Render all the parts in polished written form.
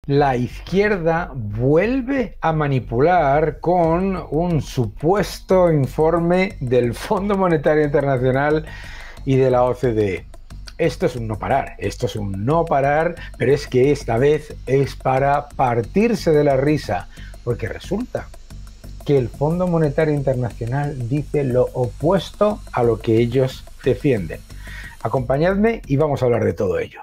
La izquierda vuelve a manipular con un supuesto informe del Fondo Monetario Internacional y de la OCDE. Esto es un no parar, pero es que esta vez es para partirse de la risa, porque resulta que el Fondo Monetario Internacional dice lo opuesto a lo que ellos defienden. Acompañadme y vamos a hablar de todo ello.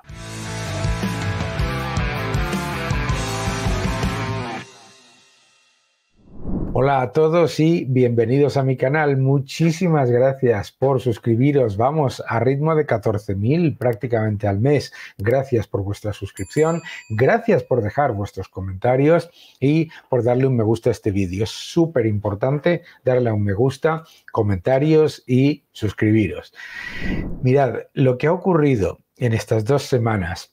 Hola a todos y bienvenidos a mi canal. Muchísimas gracias por suscribiros. Vamos a ritmo de 14.000 prácticamente al mes. Gracias por vuestra suscripción, gracias por dejar vuestros comentarios y por darle un me gusta a este vídeo. Es súper importante darle a un me gusta, comentarios y suscribiros. Mirad, lo que ha ocurrido en estas 2 semanas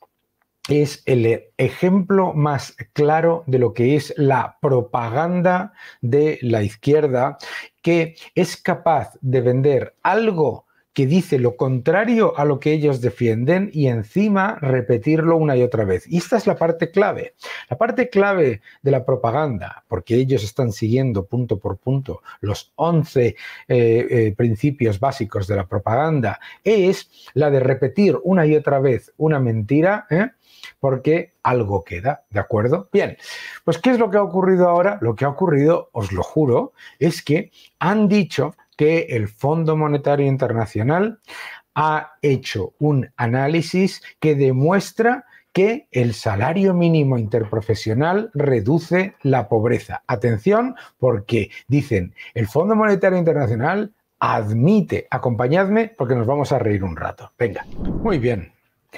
es el ejemplo más claro de lo que es la propaganda de la izquierda, que es capaz de vender algo que dice lo contrario a lo que ellos defienden y encima repetirlo una y otra vez. Y esta es la parte clave. La parte clave de la propaganda, porque ellos están siguiendo punto por punto los 11 principios básicos de la propaganda, es la de repetir una y otra vez una mentira, porque algo queda, ¿de acuerdo? Bien, pues ¿qué es lo que ha ocurrido ahora? Lo que ha ocurrido, os lo juro, es que han dicho que el Fondo Monetario Internacional ha hecho un análisis que demuestra que el salario mínimo interprofesional reduce la pobreza. Atención, porque dicen, el Fondo Monetario Internacional admite, acompañadme porque nos vamos a reír un rato. Venga, muy bien.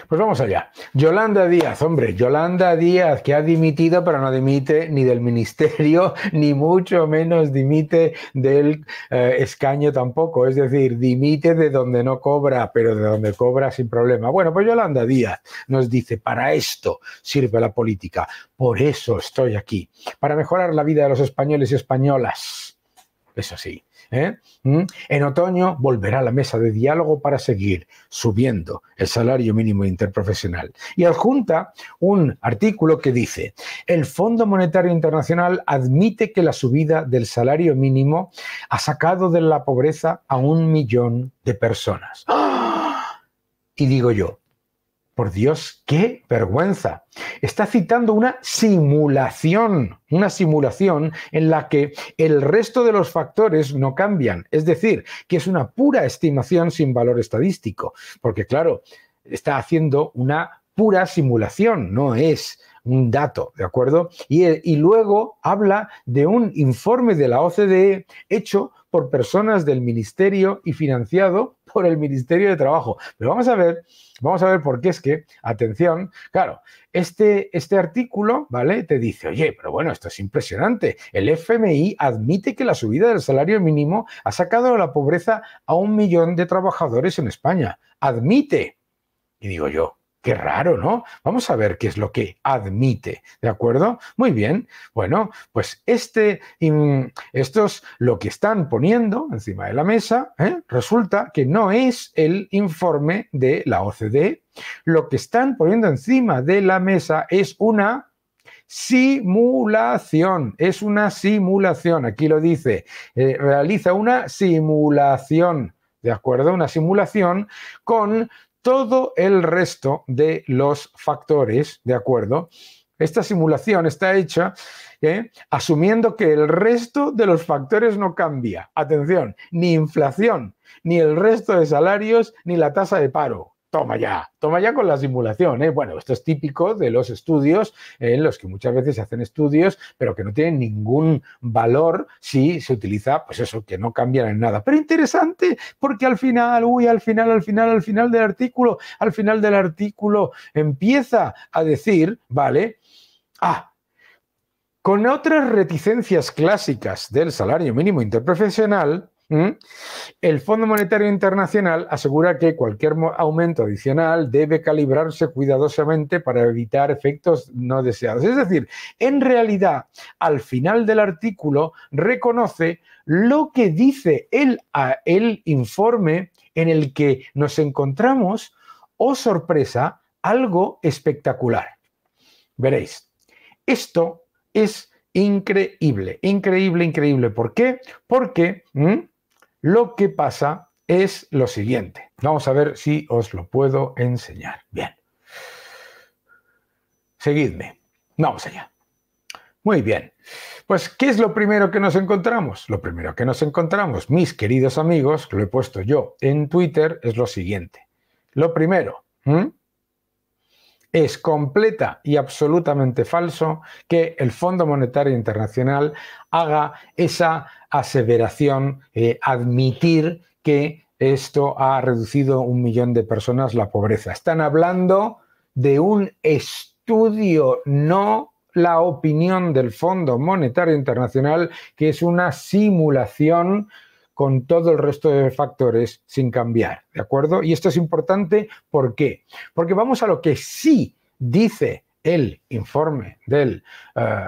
Pues vamos allá. Yolanda Díaz, hombre, Yolanda Díaz, que ha dimitido, pero no dimite ni del ministerio, ni mucho menos dimite del escaño tampoco. Es decir, dimite de donde no cobra, pero de donde cobra sin problema. Bueno, pues Yolanda Díaz nos dice, para esto sirve la política, por eso estoy aquí, para mejorar la vida de los españoles y españolas. Eso sí. En otoño volverá a la mesa de diálogo para seguir subiendo el salario mínimo interprofesional. Y adjunta un artículo que dice, el Fondo Monetario Internacional admite que la subida del salario mínimo ha sacado de la pobreza a 1 millón de personas. ¡Ah! Y digo yo, por Dios, qué vergüenza. Está citando una simulación en la que el resto de los factores no cambian. Es decir, que es una pura estimación sin valor estadístico. Porque claro, está haciendo una pura simulación, no es un dato, ¿de acuerdo? Y luego habla de un informe de la OCDE hecho por personas del ministerio y financiado por el Ministerio de Trabajo. Pero vamos a ver porque es que, atención, claro, este artículo, ¿vale? Te dice, oye, pero bueno, esto es impresionante. El FMI admite que la subida del salario mínimo ha sacado de la pobreza a 1 millón de trabajadores en España. Admite. Y digo yo, qué raro, ¿no? Vamos a ver qué es lo que admite, ¿de acuerdo? Muy bien. Bueno, pues esto es lo que están poniendo encima de la mesa. Resulta que no es el informe de la OCDE. Lo que están poniendo encima de la mesa es una simulación. Es una simulación. Aquí lo dice. Realiza una simulación, ¿de acuerdo? Una simulación con todo el resto de los factores, ¿de acuerdo? Esta simulación está hecha asumiendo que el resto de los factores no cambia. Atención, ni inflación, ni el resto de salarios, ni la tasa de paro. Toma ya con la simulación. Bueno, esto es típico de los estudios en los que muchas veces se hacen estudios, pero que no tienen ningún valor si se utiliza, pues eso, que no cambian en nada. Pero interesante, porque al final del artículo empieza a decir, ¿vale? Con otras reticencias clásicas del salario mínimo interprofesional, el Fondo Monetario Internacional asegura que cualquier aumento adicional debe calibrarse cuidadosamente para evitar efectos no deseados. Es decir, en realidad, al final del artículo reconoce lo que dice el informe en el que nos encontramos, oh sorpresa, algo espectacular. Veréis, Esto es increíble, increíble, increíble. ¿Por qué? Porque lo que pasa es lo siguiente. Vamos a ver si os lo puedo enseñar. Bien. Seguidme. Vamos allá. Muy bien. Pues, ¿qué es lo primero que nos encontramos? Lo primero que nos encontramos, mis queridos amigos, que lo he puesto yo en Twitter, es lo siguiente. Lo primero, es completa y absolutamente falso que el Fondo Monetario Internacional haga esa aseveración, admitir que esto ha reducido 1 millón de personas la pobreza. Están hablando de un estudio, no la opinión del Fondo Monetario Internacional, que es una simulación con todo el resto de factores sin cambiar, ¿de acuerdo? Y esto es importante, ¿por qué? Porque vamos a lo que sí dice el informe del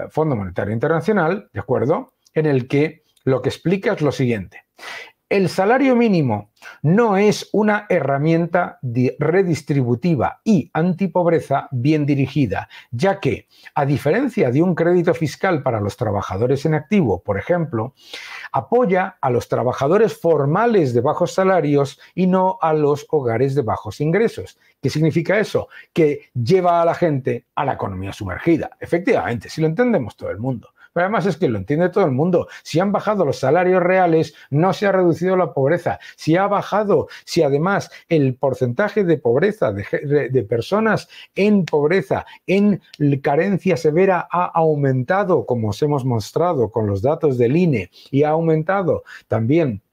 Fondo Monetario Internacional, ¿de acuerdo? En el que lo que explica es lo siguiente. El salario mínimo no es una herramienta redistributiva y antipobreza bien dirigida, ya que, a diferencia de un crédito fiscal para los trabajadores en activo, por ejemplo, apoya a los trabajadores formales de bajos salarios y no a los hogares de bajos ingresos. ¿Qué significa eso? Que lleva a la gente a la economía sumergida. Efectivamente, si lo entendemos todo el mundo. Pero además es que lo entiende todo el mundo. Si han bajado los salarios reales, no se ha reducido la pobreza. Si ha bajado, si además el porcentaje de pobreza, de personas en pobreza, en carencia severa, ha aumentado, como os hemos mostrado con los datos del INE, y ha aumentado también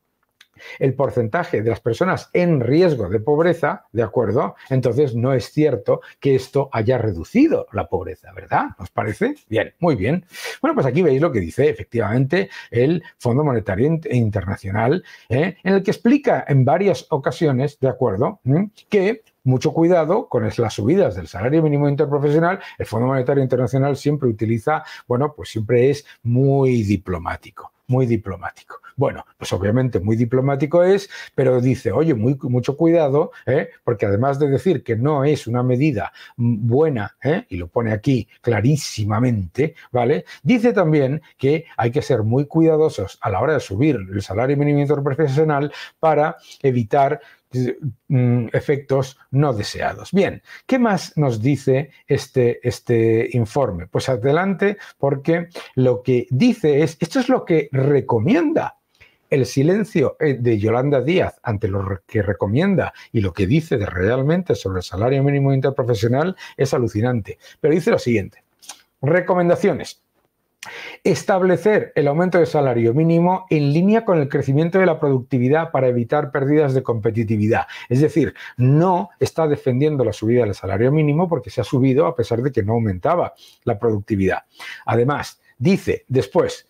el porcentaje de las personas en riesgo de pobreza, ¿de acuerdo? Entonces no es cierto que esto haya reducido la pobreza, ¿verdad? ¿Os parece? Bien, muy bien. Bueno, pues aquí veis lo que dice efectivamente el Fondo Monetario Internacional, en el que explica en varias ocasiones, ¿de acuerdo?, que mucho cuidado con las subidas del salario mínimo interprofesional. El Fondo Monetario Internacional siempre utiliza, bueno, pues siempre es muy diplomático. Muy diplomático. Bueno, pues obviamente muy diplomático es, pero dice, oye, mucho cuidado, porque además de decir que no es una medida buena, y lo pone aquí clarísimamente, ¿vale? Dice también que hay que ser muy cuidadosos a la hora de subir el salario mínimo interprofesional para evitar efectos no deseados. Bien, ¿qué más nos dice este informe? Pues adelante, porque lo que dice es, esto es lo que recomienda. El silencio de Yolanda Díaz ante lo que recomienda y lo que dice realmente sobre el salario mínimo interprofesional es alucinante. Pero dice lo siguiente, recomendaciones. Establecer el aumento del salario mínimo en línea con el crecimiento de la productividad para evitar pérdidas de competitividad. Es decir, no está defendiendo la subida del salario mínimo porque se ha subido a pesar de que no aumentaba la productividad. Además, dice después,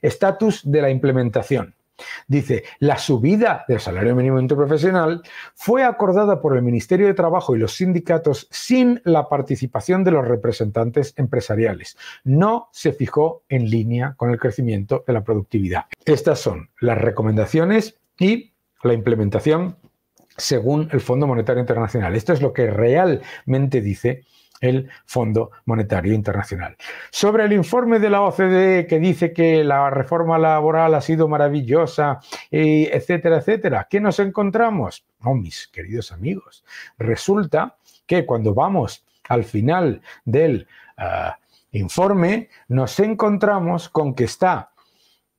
estatus de la implementación. Dice, la subida del salario mínimo interprofesional fue acordada por el Ministerio de Trabajo y los sindicatos sin la participación de los representantes empresariales. No se fijó en línea con el crecimiento de la productividad. Estas son las recomendaciones y la implementación según el Fondo Monetario Internacional. Esto es lo que realmente dice el Fondo Monetario Internacional. Sobre el informe de la OCDE que dice que la reforma laboral ha sido maravillosa, etcétera, etcétera, ¿qué nos encontramos? Oh, mis queridos amigos, resulta que cuando vamos al final del informe nos encontramos con que está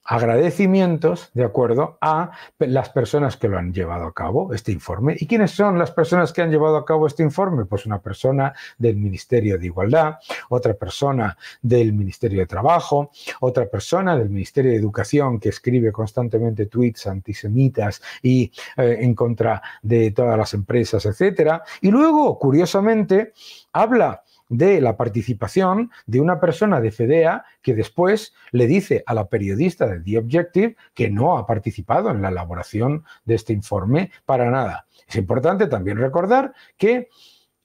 agradecimientos, de acuerdo, a las personas que lo han llevado a cabo, este informe. ¿Y quiénes son las personas que han llevado a cabo este informe? Pues una persona del Ministerio de Igualdad, otra persona del Ministerio de Trabajo, otra persona del Ministerio de Educación que escribe constantemente tweets antisemitas y en contra de todas las empresas, etcétera. Y luego, curiosamente, habla de la participación de una persona de FEDEA que después le dice a la periodista de The Objective que no ha participado en la elaboración de este informe para nada. Es importante también recordar que,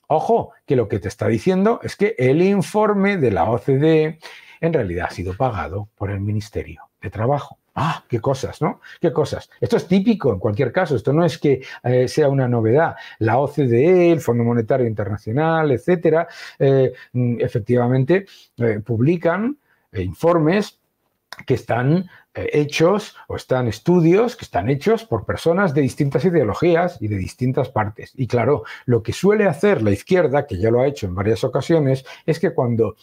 ojo, que lo que te está diciendo es que el informe de la OCDE en realidad ha sido pagado por el Ministerio de Trabajo. Ah, qué cosas, ¿no? Qué cosas. Esto es típico en cualquier caso, esto no es que sea una novedad. La OCDE, el Fondo Monetario Internacional, etcétera, efectivamente publican informes que están hechos o están estudios que están hechos por personas de distintas ideologías y de distintas partes. Y claro, lo que suele hacer la izquierda, que ya lo ha hecho en varias ocasiones, es que cuando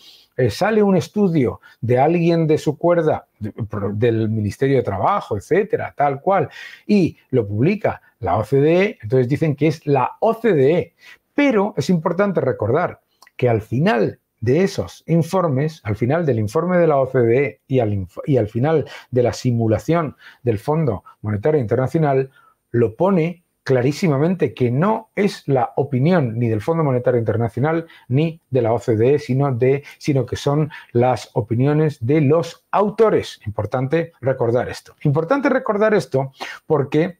sale un estudio de alguien de su cuerda, del Ministerio de Trabajo, etcétera, tal cual, y lo publica la OCDE, entonces dicen que es la OCDE. Pero es importante recordar que al final de esos informes, al final del informe de la OCDE y al final de la simulación del Fondo Monetario Internacional, lo pone clarísimamente que no es la opinión ni del Fondo Monetario Internacional ni de la OCDE, sino que son las opiniones de los autores. Importante recordar esto. Importante recordar esto porque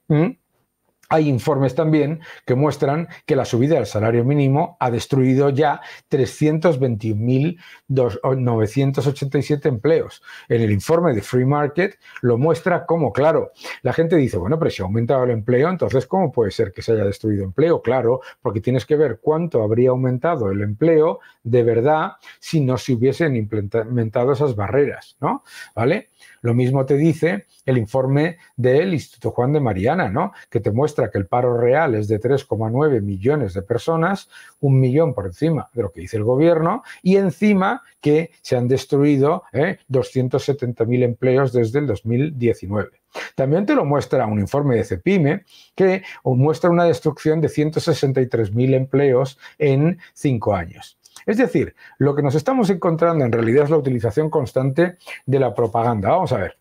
hay informes también que muestran que la subida del salario mínimo ha destruido ya 321.987 empleos. En el informe de Free Market lo muestra como, claro, la gente dice, bueno, pero si ha aumentado el empleo, entonces ¿cómo puede ser que se haya destruido empleo? Claro, porque tienes que ver cuánto habría aumentado el empleo de verdad si no se hubiesen implementado esas barreras, ¿no? ¿Vale? Lo mismo te dice el informe del Instituto Juan de Mariana, ¿no? Que te muestra que el paro real es de 3,9 millones de personas, 1 millón por encima de lo que dice el gobierno, y encima que se han destruido 270.000 empleos desde el 2019. También te lo muestra un informe de Cepime que muestra una destrucción de 163.000 empleos en 5 años. Es decir, lo que nos estamos encontrando en realidad es la utilización constante de la propaganda. Vamos a ver,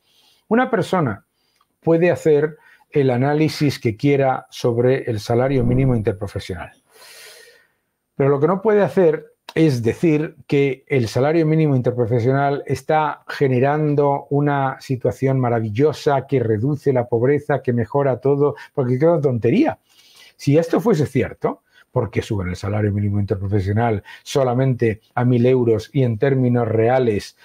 una persona puede hacer el análisis que quiera sobre el salario mínimo interprofesional, pero lo que no puede hacer es decir que el salario mínimo interprofesional está generando una situación maravillosa que reduce la pobreza, que mejora todo, porque es una tontería. Si esto fuese cierto, ¿por qué suben el salario mínimo interprofesional solamente a 1.000 euros y en términos reales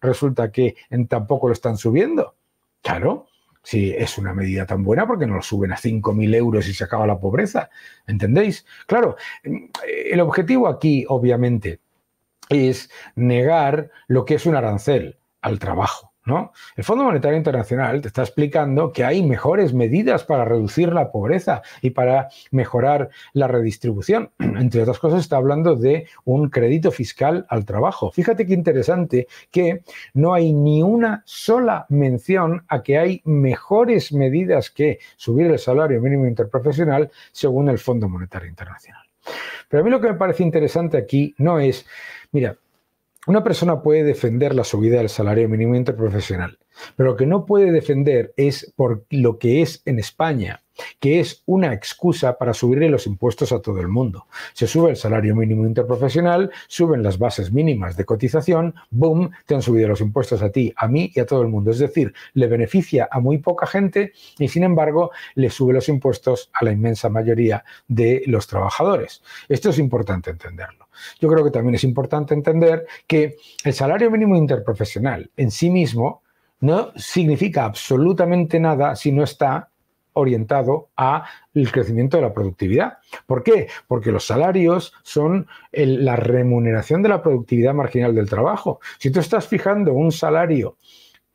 resulta que tampoco lo están subiendo? Claro, si es una medida tan buena, ¿por qué no lo suben a 5.000 euros y se acaba la pobreza? ¿Entendéis? Claro, el objetivo aquí, obviamente, es negar lo que es un arancel al trabajo, ¿no? El Fondo Monetario Internacional te está explicando que hay mejores medidas para reducir la pobreza y para mejorar la redistribución. Entre otras cosas, está hablando de un crédito fiscal al trabajo. Fíjate qué interesante que no hay ni una sola mención a que hay mejores medidas que subir el salario mínimo interprofesional según el Fondo Monetario Internacional. Pero a mí lo que me parece interesante aquí no es, mira, una persona puede defender la subida del salario mínimo interprofesional, pero lo que no puede defender es por lo que es en España, que es una excusa para subirle los impuestos a todo el mundo. Se sube el salario mínimo interprofesional, suben las bases mínimas de cotización, ¡boom!, te han subido los impuestos a ti, a mí y a todo el mundo. Es decir, le beneficia a muy poca gente y, sin embargo, le sube los impuestos a la inmensa mayoría de los trabajadores. Esto es importante entenderlo. Yo creo que también es importante entender que el salario mínimo interprofesional en sí mismo no significa absolutamente nada si no está orientado al crecimiento de la productividad. ¿Por qué? Porque los salarios son la remuneración de la productividad marginal del trabajo. Si tú estás fijando un salario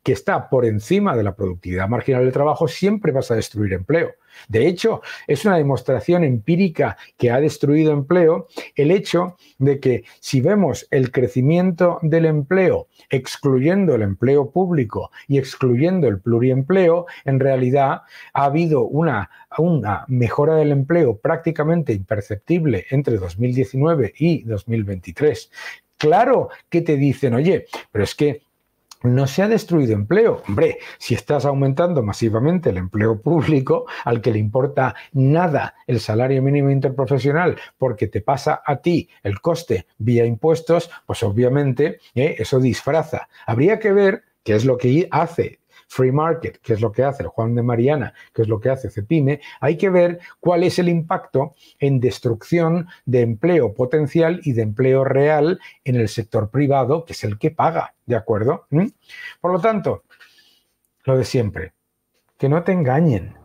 que está por encima de la productividad marginal del trabajo, siempre vas a destruir empleo. De hecho, es una demostración empírica que ha destruido empleo el hecho de que si vemos el crecimiento del empleo excluyendo el empleo público y excluyendo el pluriempleo, en realidad ha habido una mejora del empleo prácticamente imperceptible entre 2019 y 2023. Claro que te dicen, oye, pero es que no se ha destruido empleo. Hombre, si estás aumentando masivamente el empleo público, al que le importa nada el salario mínimo interprofesional porque te pasa a ti el coste vía impuestos, pues obviamente eso disfraza. Habría que ver qué es lo que hace Free Market, que es lo que hace el Juan de Mariana, que es lo que hace Cepime. Hay que ver cuál es el impacto en destrucción de empleo potencial y de empleo real en el sector privado, que es el que paga, ¿de acuerdo? Por lo tanto, Lo de siempre. Que no te engañen.